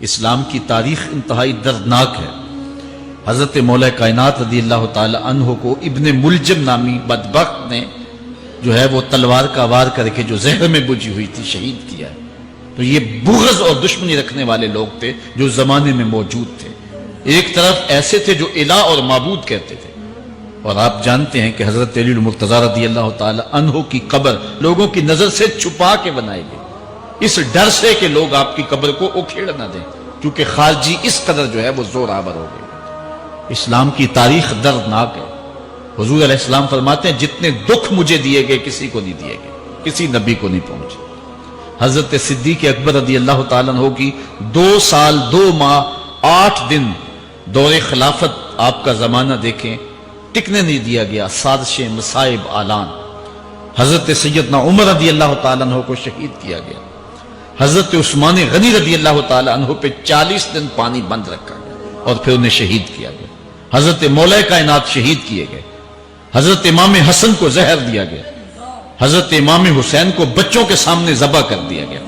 اسلام کی تاریخ انتہائی دردناک ہے۔ حضرت مولا کائنات رضی اللہ تعالی عنہ کو ابن ملجم نامی بدبخت نے جو ہے وہ تلوار کا وار کر کے جو زہر میں بجھی ہوئی تھی شہید کیا ہے۔ تو یہ بغض اور دشمنی رکھنے والے لوگ تھے جو زمانے میں موجود تھے۔ ایک طرف ایسے تھے جو الہ اور معبود کہتے تھے، اور آپ جانتے ہیں کہ حضرت علی المرتضیٰ رضی اللہ تعالی عنہ کی قبر لوگوں کی نظر سے چھپا کے بنائی گئی، اس ڈر سے کہ لوگ آپ کی قبر کو اکھیڑ نہ دیں، کیونکہ خارجی اس قدر جو ہے وہ زور آور ہو گئے۔ اسلام کی تاریخ دردناک ہے۔ حضور علیہ السلام فرماتے ہیں جتنے دکھ مجھے دیے گئے کسی کو نہیں دیے گئے، کسی نبی کو نہیں پہنچے۔ حضرت صدیق اکبر رضی اللہ تعالیٰ عنہ کی 2 سال 2 ماہ 8 دن دور خلافت، آپ کا زمانہ دیکھیں، ٹکنے نہیں دیا گیا، سازشیں، مصائب، اعلان۔ حضرت سیدنا عمر رضی اللہ تعالیٰ عنہ کو شہید کیا گیا۔ حضرت عثمان غنی رضی اللہ تعالیٰ عنہ پہ 40 دن پانی بند رکھا گیا اور پھر انہیں شہید کیا گیا۔ حضرت مولا کائنات شہید کیے گئے۔ حضرت امام حسن کو زہر دیا گیا۔ حضرت امام حسین کو بچوں کے سامنے ذبح کر دیا گیا۔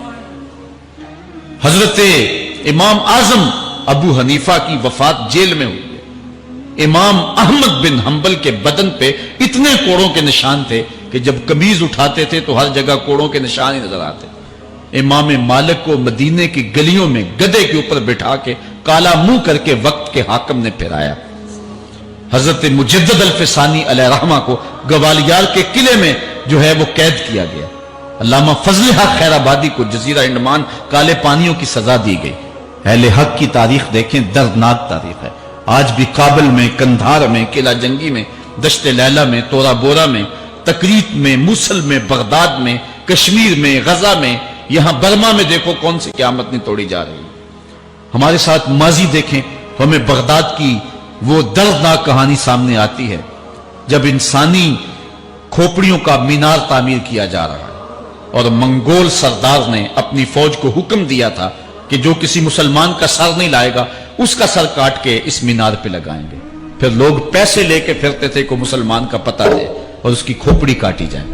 حضرت امام اعظم ابو حنیفہ کی وفات جیل میں ہوئی ہے۔ امام احمد بن حنبل کے بدن پہ اتنے کوڑوں کے نشان تھے کہ جب قمیض اٹھاتے تھے تو ہر جگہ کوڑوں کے نشان ہی نظر آتے۔ امام مالک کو مدینے کی گلیوں میں گدھے کے اوپر بٹھا کے کالا منہ کر کے وقت کے حاکم نے پھرایا۔ حضرت مجدد الفسانی علیہ رحمہ کو گوالیار کے قلعے میں جو ہے وہ قید کیا گیا۔ علامہ فضل حق خیر آبادی کو جزیرہ انڈمان کالے پانیوں کی سزا دی گئی۔ اہل حق کی تاریخ دیکھیں، دردناک تاریخ ہے۔ آج بھی کابل میں، کندھار میں، قلعہ جنگی میں، دشت لیلہ میں، تورا بورا میں، تکریت میں، موصل میں، بغداد میں، کشمیر میں، غزہ میں، یہاں برما میں دیکھو کون سی قیامت نہیں توڑی جا رہی۔ ہمارے ساتھ ماضی دیکھیں، ہمیں بغداد کی وہ دردناک کہانی سامنے آتی ہے جب انسانی کھوپڑیوں کا مینار تعمیر کیا جا رہا ہے، اور منگول سردار نے اپنی فوج کو حکم دیا تھا کہ جو کسی مسلمان کا سر نہیں لائے گا اس کا سر کاٹ کے اس مینار پہ لگائیں گے۔ پھر لوگ پیسے لے کے پھرتے تھے کہ مسلمان کا پتہ دے اور اس کی کھوپڑی کاٹی جائے۔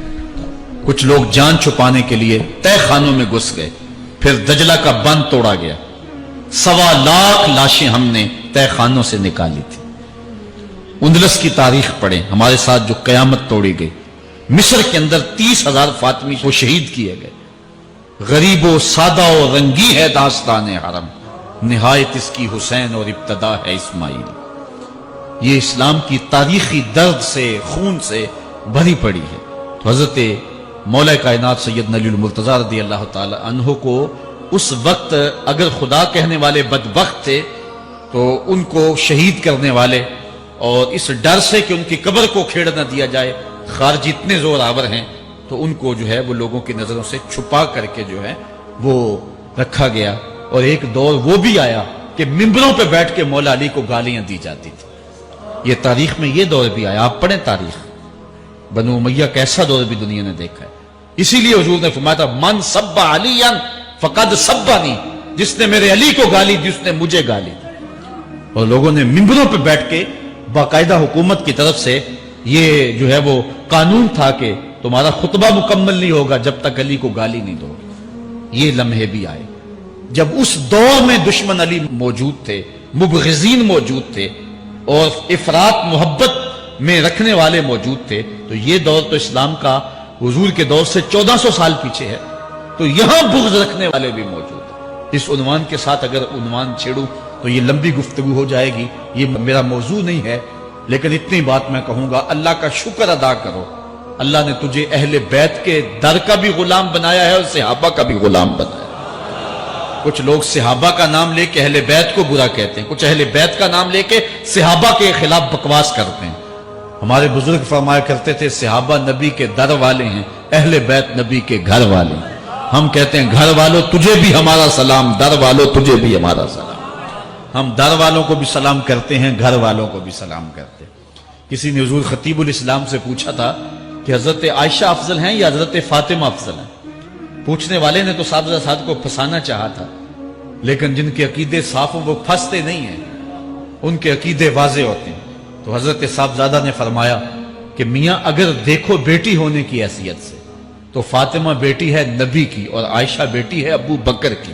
کچھ لوگ جان چھپانے کے لیے تہہ خانوں میں گھس گئے، پھر دجلہ کا بند توڑا گیا۔ 1.25 لاکھ لاشیں ہم نے تہہ خانوں سے نکالی تھی۔ اندلس کی تاریخ پڑھیں، ہمارے ساتھ جو قیامت توڑی گئی۔ مصر کے اندر 30,000 فاطمی کو شہید کیے گئے۔ غریب و سادہ و رنگی ہے داستان حرم، نہایت اس کی حسین اور ابتدا ہے اسماعیل۔ یہ اسلام کی تاریخی درد سے، خون سے بھری پڑی ہے۔ تو حضرت مولا کائنات سیدنا علی المرتضیٰ رضی اللہ تعالی عنہ کو اس وقت اگر خدا کہنے والے بدبخت تھے تو ان کو شہید کرنے والے، اور اس ڈر سے کہ ان کی قبر کو کھیڑ نہ دیا جائے، خارجی اتنے زور آور ہیں تو ان کو جو ہے وہ لوگوں کی نظروں سے چھپا کر کے جو ہے وہ رکھا گیا۔ اور ایک دور وہ بھی آیا کہ ممبروں پہ بیٹھ کے مولا علی کو گالیاں دی جاتی تھی۔ یہ تاریخ میں یہ دور بھی آیا، آپ پڑھیں تاریخ۔ بنو امیہ کا ایسا دور بھی دنیا نے دیکھا ہے۔ اسی لیے حضور نے فرمایا تھا من سب علیٰ فقد سبنی، جس نے میرے علی کو گالی دی اس نے مجھے گالی دی۔ اور لوگوں نے ممبروں پہ بیٹھ کے باقاعدہ حکومت کی طرف سے یہ جو ہے وہ قانون تھا کہ تمہارا خطبہ مکمل نہیں ہوگا جب تک علی کو گالی نہیں دو گے۔ یہ لمحے بھی آئے جب اس دور میں دشمن علی موجود تھے، مبغضین موجود تھے، اور افراط محبت میں رکھنے والے موجود تھے۔ تو یہ دور تو اسلام کا حضور کے دور سے 1400 سال پیچھے ہے، تو یہاں بغض رکھنے والے بھی موجود ہیں۔ اس عنوان کے ساتھ اگر عنوان چھیڑوں تو یہ لمبی گفتگو ہو جائے گی، یہ میرا موضوع نہیں ہے، لیکن اتنی بات میں کہوں گا، اللہ کا شکر ادا کرو، اللہ نے تجھے اہل بیت کے در کا بھی غلام بنایا ہے اور صحابہ کا بھی غلام بنایا ہے۔ کچھ لوگ صحابہ کا نام لے کے اہل بیت کو برا کہتے ہیں، کچھ اہل بیت کا نام لے کے صحابہ کے خلاف بکواس کرتے ہیں۔ ہمارے بزرگ فرمایا کرتے تھے صحابہ نبی کے در والے ہیں، اہل بیت نبی کے گھر والے ہیں۔ ہم کہتے ہیں گھر والوں تجھے بھی ہمارا سلام، در والوں تجھے بھی ہمارا سلام۔ ہم در والوں کو بھی سلام کرتے ہیں، گھر والوں کو بھی سلام کرتے ہیں۔ کسی نے حضور خطیب الاسلام سے پوچھا تھا کہ حضرت عائشہ افضل ہیں یا حضرت فاطمہ افضل ہیں؟ پوچھنے والے نے تو صاحب کو پھنسانا چاہا تھا، لیکن جن کے عقیدے صاف ہوں وہ پھنستے نہیں ہیں، ان کے عقیدے واضح ہوتے ہیں۔ تو حضرت صاحبزادہ نے فرمایا کہ میاں اگر دیکھو بیٹی ہونے کی حیثیت سے تو فاطمہ بیٹی ہے نبی کی اور عائشہ بیٹی ہے ابو بکر کی،